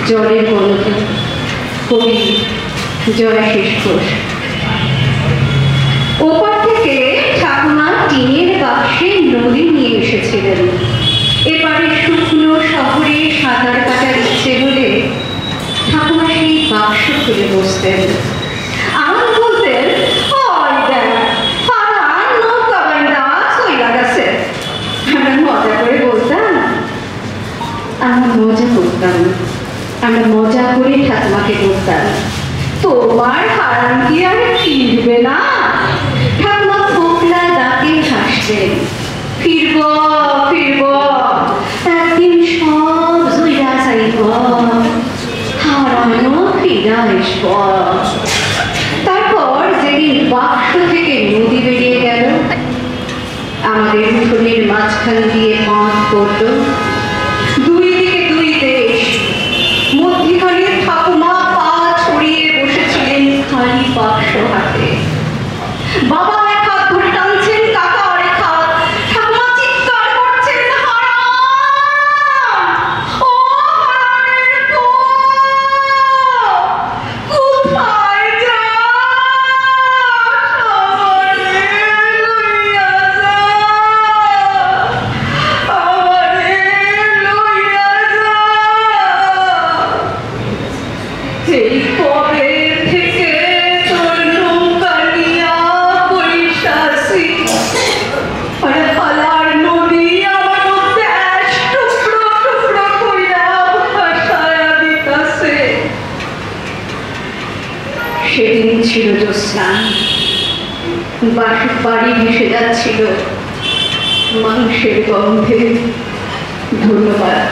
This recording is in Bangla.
জলের গন্ধ। কবি জয়াশিস ঘোষ। ওপর থেকে ঠাকুমা টিনের বাক্সে নদী নিয়ে এসেছিলেন। এবারে শুকনো শহরে সাঁতার কাটার ইচ্ছে হলে ঠাকুমা সেই বাক্স খুলে বসতেন। আমার বলতেন, আমরা মজা করে বলতাম। আমরা মজা করে ঠাকুমাকে বলতাম, তোমার হারাম কি আর ফিরবে না? ঠাকুমা ফোকলা দাঁতে হাসতেন, ফিরব ফিরব, একদিন সব জুইরা যাইব, হারানো ফিরা আসব। তারপর যেদিন বাক্স থেকে নদী বেরিয়ে গেল, আমাদের উঠোনের মাঝখান দিয়ে পথ পড়ল। দুই দিকে দুই দেশ, মধ্যিখানে ঠাকুমা পা ছড়িয়ে বসেছিলেন খালি বাক্স হাতে। বাবা এক হাত ধরে টানছেন, কাকা আরেক হাত। ঠাকুমা চিৎকার করছেন, হারাম! ও হারামের পো! কোথায় যাস? আমারে লইয়া যা, আমারে লইয়া যা। এই কবে থেকে তোর নৌকা নিয়া বৈশাসী, আরে হালার নদী আমার দেশ টুকরো টুকরো কইরা ভাসায়া দিতাছে। সেদিন ছিল জ্যোৎস্না, বাড়ি ভেসে যাচ্ছিল মাংসের গন্ধে। ধন্যবাদ।